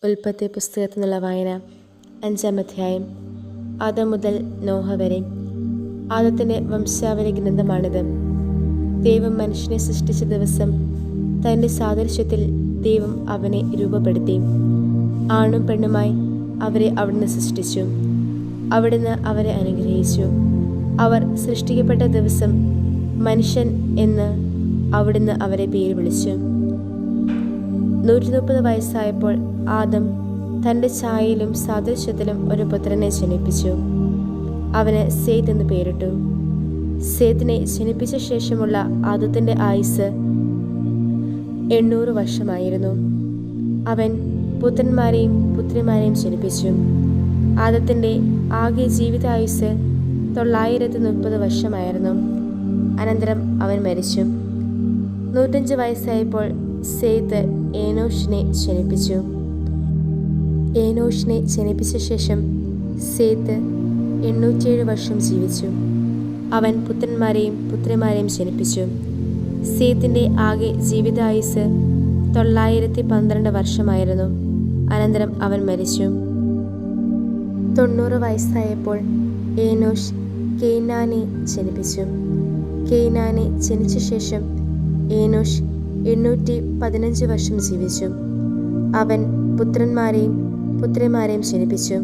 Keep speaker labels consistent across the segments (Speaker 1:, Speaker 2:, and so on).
Speaker 1: ഉൽപ്പത്തി പുസ്തകത്തിൽ നിന്നുള്ള വായന 5-ാം അധ്യായം. ആദം മുതൽ നോഹ വരെ. ആദത്തിൻ്റെ വംശാവലി ഗ്രന്ഥമാണിത്. ദൈവം മനുഷ്യനെ സൃഷ്ടിച്ച ദിവസം തൻ്റെ സാദൃശ്യത്തിൽ ദൈവം അവനെ രൂപപ്പെടുത്തി. ആണും പെണ്ണുമായി അവരെ അവിടുന്ന് സൃഷ്ടിച്ചു. അവിടുന്ന് അവരെ അനുഗ്രഹിച്ചു. അവർ സൃഷ്ടിക്കപ്പെട്ട ദിവസം മനുഷ്യൻ എന്ന് അവിടുന്ന് അവരെ പേര് വിളിച്ചു. 130 വയസ്സായപ്പോൾ ആദം തൻ്റെ ഛായയിലും സാദൃശ്യത്തിലും ഒരു പുത്രനെ ജനിപ്പിച്ചു. അവന് സേത്ത് എന്ന് പേരിട്ടു. സേത്തിനെ ജനിപ്പിച്ച ശേഷമുള്ള ആദത്തിൻ്റെ ആയുസ് 800 വർഷമായിരുന്നു. അവൻ പുത്രന്മാരെയും പുത്രിമാരെയും ജനിപ്പിച്ചു. ആദത്തിൻ്റെ ആകെ ജീവിതായുസ് 930 വർഷമായിരുന്നു. അനന്തരം അവൻ മരിച്ചു. 105 വയസ്സായപ്പോൾ സേത്ത് ഏനോഷിനെ ജനിപ്പിച്ചു. ഏനോഷിനെ ജനിപ്പിച്ച ശേഷം സേത്ത് 807 വർഷം ജീവിച്ചു. അവൻ പുത്രന്മാരെയും പുത്രിമാരെയും ജനിപ്പിച്ചു. സേത്തിൻ്റെ ആകെ ജീവിതായുസ് 912 വർഷമായിരുന്നു. അനന്തരം അവൻ മരിച്ചു. 90 വയസ്സായപ്പോൾ ഏനോഷ് കേനാനെ ജനിപ്പിച്ചു. കേനാനെ ജനിച്ച ശേഷം ഏനോഷ് 815 വർഷം ജീവിച്ചു. അവൻ പുത്രന്മാരെയും പുത്രിമാരെയും ജനിപ്പിച്ചു.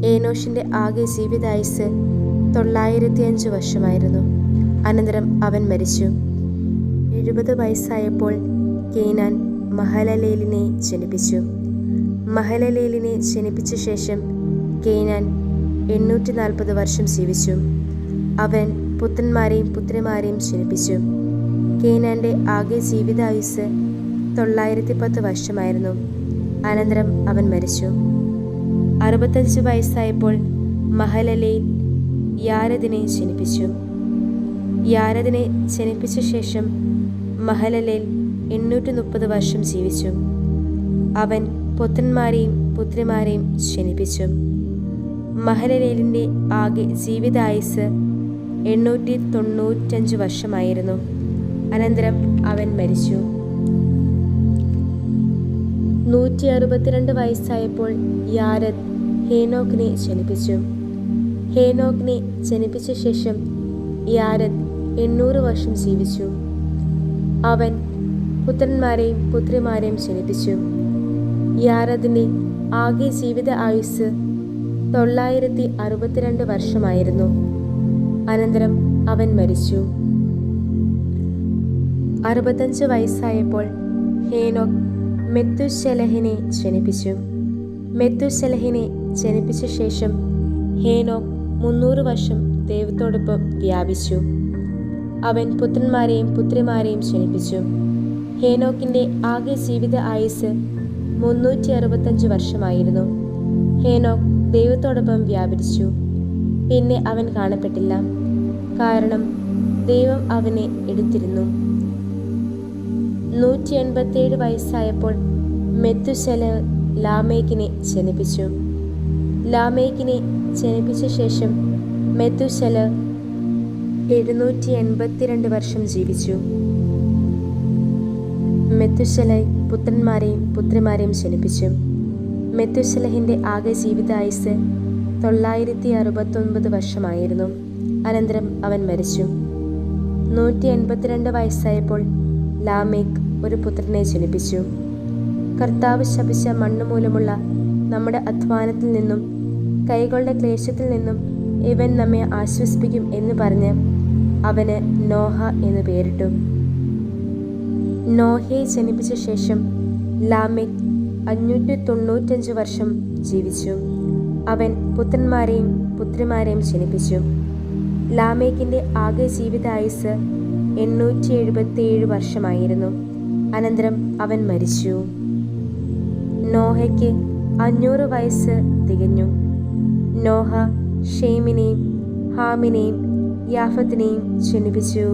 Speaker 1: ഏനോഷിൻ്റെ ആകെ ജീവിതായുസ് 905 വർഷമായിരുന്നു. അനന്തരം അവൻ മരിച്ചു. 70 വയസ്സായപ്പോൾ കേനാൻ മഹലലേലിനെ ജനിപ്പിച്ചു. മഹലലേലിനെ ജനിപ്പിച്ച ശേഷം കേനാൻ 840 വർഷം ജീവിച്ചു. അവൻ പുത്രന്മാരെയും പുത്രിമാരെയും ജനിപ്പിച്ചു. കേനാൻ്റെ ആകെ ജീവിതായുസ് 910 വർഷമായിരുന്നു. അനന്തരം അവൻ മരിച്ചു. 65 വയസ്സായപ്പോൾ മഹലലേൽ യാരദിനെ ജനിപ്പിച്ചു. യാരദിനെ ജനിപ്പിച്ച ശേഷം മഹലലേൽ 830 വർഷം ജീവിച്ചു. അവൻ പുത്രന്മാരെയും പുത്രിമാരെയും ജനിപ്പിച്ചു. മഹലലേലിൻ്റെ ആകെ ജീവിതായുസ് 895 വർഷമായിരുന്നു. അനന്തരം അവൻ മരിച്ചു. 162 വയസ്സായപ്പോൾ യാരദ് ഹേനോക്കിനെ ജനിപ്പിച്ചു. ഹേനോക്കിനെ ജനിപ്പിച്ച ശേഷം യാരദ് 800 വർഷം ജീവിച്ചു. അവൻ പുത്രന്മാരെയും പുത്രിമാരെയും ജനിപ്പിച്ചു. യാരദിൻ്റെ ആകെ ജീവിത ആയുസ് 962 വർഷമായിരുന്നു. അനന്തരം അവൻ മരിച്ചു. 65 വയസ്സായപ്പോൾ ഹേനോക്ക് മെത്തുശലഹിനെ ജനിപ്പിച്ചു. മെത്തുശലഹിനെ ജനിപ്പിച്ച ശേഷം ഹേനോക്ക് 300 വർഷം ദൈവത്തോടൊപ്പം വ്യാപിച്ചു. അവൻ പുത്രന്മാരെയും പുത്രിമാരെയും ജനിപ്പിച്ചു. ഹേനോക്കിൻ്റെ ആകെ ജീവിത ആയുസ് 365 വർഷമായിരുന്നു. ഹേനോക്ക് ദൈവത്തോടൊപ്പം വ്യാപരിച്ചു. പിന്നെ അവൻ കാണപ്പെട്ടില്ല, കാരണം ദൈവം അവനെ എടുത്തിരുന്നു. 187 വയസ്സായപ്പോൾ മെത്തുശലഹ് ലാമേക്കിനെ ജനിപ്പിച്ചു. ലാമേക്കിനെ ജനിപ്പിച്ച ശേഷം മെത്തുശലഹ് 782 വർഷം ജീവിച്ചു. മെത്തുശലഹ് പുത്രന്മാരെയും പുത്രിമാരെയും ജനിപ്പിച്ചു. മെത്തുശലഹിൻ്റെ ആകെ ജീവിതായുസ് 969 വർഷമായിരുന്നു. അനന്തരം അവൻ മരിച്ചു. 182 വയസ്സായപ്പോൾ ലാമേക്ക് ഒരു പുത്രനെ ജനിപ്പിച്ചു. കർത്താവ് ശപിച്ച മണ്ണ് മൂലമുള്ള നമ്മുടെ അധ്വാനത്തിൽ നിന്നും കൈകളുടെ ക്ലേശത്തിൽ നിന്നും ഇവൻ നമ്മെ ആശ്വസിപ്പിക്കും എന്ന് പറഞ്ഞ് അവന് നോഹ എന്ന് പേരിട്ടു. നോഹയെ ജനിപ്പിച്ച ശേഷം ലാമേക്ക് 595 വർഷം ജീവിച്ചു. അവൻ പുത്രന്മാരെയും പുത്രിമാരെയും ജനിപ്പിച്ചു. ലാമേക്കിൻ്റെ ആകെ ജീവിതായുസ് 877 വർഷമായിരുന്നു. അനന്തരം അവൻ മരിച്ചു. നോഹയ്ക്ക് 500 വയസ്സ് തികഞ്ഞു. നോഹ ഷേമിനെയും ഹാമിനെയും യാഫത്തിനെയും ജനിപ്പിച്ചു.